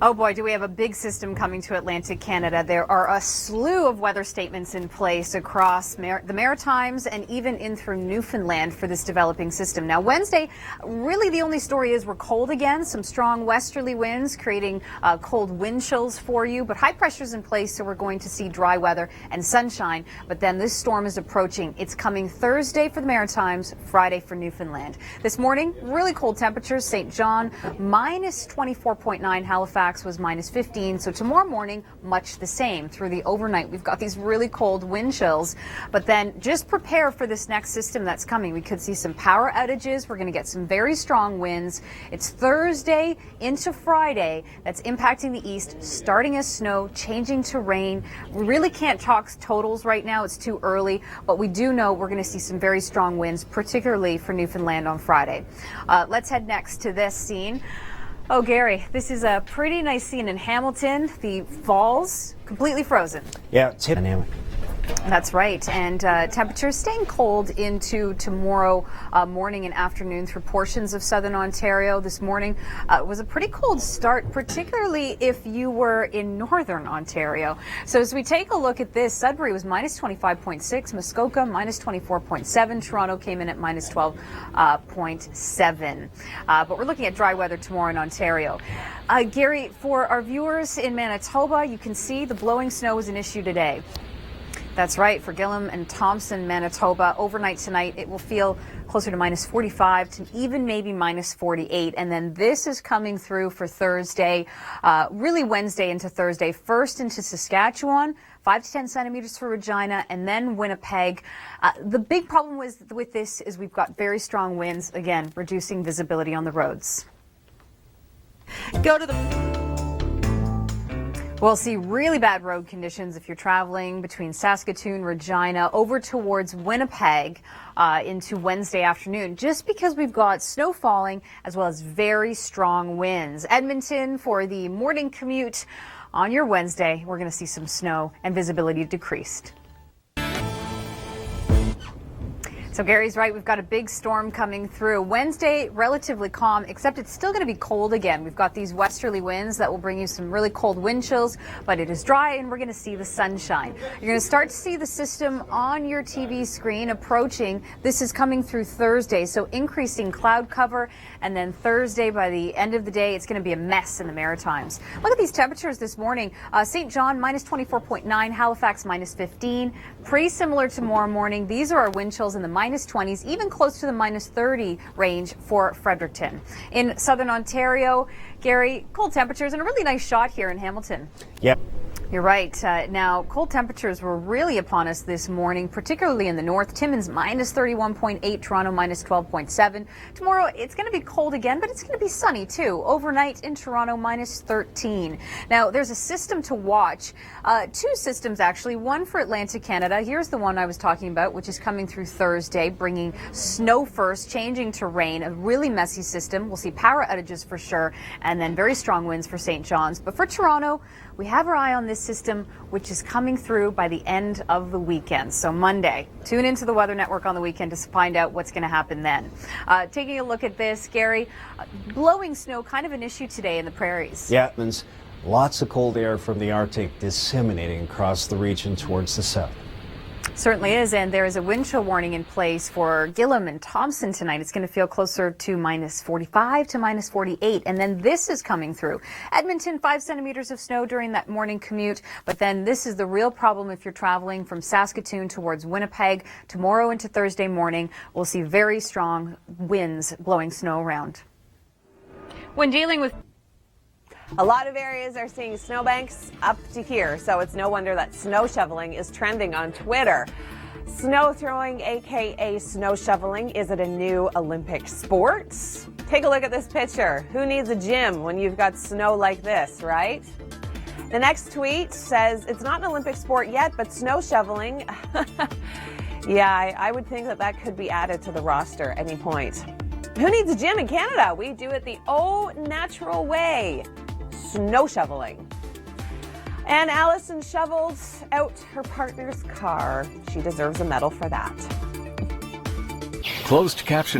Oh boy, do we have a big system coming to Atlantic Canada. There are a slew of weather statements in place across the Maritimes and even in through Newfoundland for this developing system. Now Wednesday, really the only story is we're cold again. Some strong westerly winds creating cold wind chills for you, but high pressure's in place, so we're going to see dry weather and sunshine. But then this storm is approaching. It's coming Thursday for the Maritimes, Friday for Newfoundland. This morning, really cold temperatures. St. John, minus 24.9. Halifax was minus 15. So tomorrow morning, much the same. Through the overnight, we've got these really cold wind chills. But then just prepare for this next system that's coming. We could see some power outages. We're going to get some very strong winds. It's Thursday into Friday. That's impacting the east, starting as snow, changing to rain. We really can't talk totals right now. It's too early. But we do know we're going to see some very strong winds, particularly for Newfoundland on Friday. Let's head next to this scene. Oh, Gary, this is a pretty nice scene in Hamilton. The falls completely frozen. Yeah, it's dynamic. That's right, and temperatures staying cold into tomorrow morning and afternoon through portions of southern Ontario. This morning was a pretty cold start, particularly if you were in northern Ontario. So as we take a look at this, Sudbury was minus 25.6, Muskoka minus 24.7, Toronto came in at minus 12.7. But we're looking at dry weather tomorrow in Ontario. Gary, for our viewers in Manitoba, you can see the blowing snow is an issue today. That's right, for Gillam and Thompson, Manitoba, overnight tonight, it will feel closer to minus 45 to even maybe minus 48. And then this is coming through for Thursday, really Wednesday into Thursday, first into Saskatchewan, 5 to 10 centimeters for Regina, and then Winnipeg. The big problem with this is we've got very strong winds, again, reducing visibility on the roads. We'll see really bad road conditions if you're traveling between Saskatoon, Regina, over towards Winnipeg into Wednesday afternoon, just because we've got snow falling as well as very strong winds. Edmonton, for the morning commute on your Wednesday, we're going to see some snow and visibility decreased. So Gary's right, we've got a big storm coming through. Wednesday, relatively calm, except it's still going to be cold again. We've got these westerly winds that will bring you some really cold wind chills, but it is dry and we're going to see the sunshine. You're going to start to see the system on your TV screen approaching. This is coming through Thursday, so increasing cloud cover, and then Thursday by the end of the day, it's going to be a mess in the Maritimes. Look at these temperatures this morning. St. John, minus 24.9, Halifax, minus 15. Pretty similar tomorrow morning. These are our wind chills in the minus 20s, even close to the minus 30 range for Fredericton. In southern Ontario, Gary, cold temperatures and a really nice shot here in Hamilton. Yep. You're right. Now, cold temperatures were really upon us this morning, particularly in the north. Timmins minus 31.8, Toronto minus 12.7. Tomorrow, it's going to be cold again, but it's going to be sunny too. Overnight in Toronto, minus 13. Now, there's a system to watch. Two systems, actually. One for Atlantic Canada. Here's the one I was talking about, which is coming through Thursday, bringing snow first, changing to rain. A really messy system. We'll see power outages for sure, and then very strong winds for St. John's. But for Toronto, we have our eye on this system, which is coming through by the end of the weekend. So Monday, tune into the Weather Network on the weekend to find out what's going to happen then. Taking a look at this, Gary, blowing snow, kind of an issue today in the prairies. Yeah, means lots of cold air from the Arctic disseminating across the region towards the south. Certainly is, and there is a wind chill warning in place for Gillam and Thompson tonight. It's going to feel closer to minus 45 to minus 48, and then this is coming through. Edmonton, 5 centimeters of snow during that morning commute, but then this is the real problem if you're traveling from Saskatoon towards Winnipeg. Tomorrow into Thursday morning, we'll see very strong winds blowing snow around. When dealing with a lot of areas are seeing snowbanks up to here, so it's no wonder that snow shoveling is trending on Twitter. Snow throwing, aka snow shoveling, is it a new Olympic sport? Take a look at this picture. Who needs a gym when you've got snow like this, right? The next tweet says it's not an Olympic sport yet, but snow shoveling, yeah, I would think that could be added to the roster at any point. Who needs a gym in Canada? We do it the au-natural way. Snow shoveling. And Allison shoveled out her partner's car. She deserves a medal for that. Closed caption.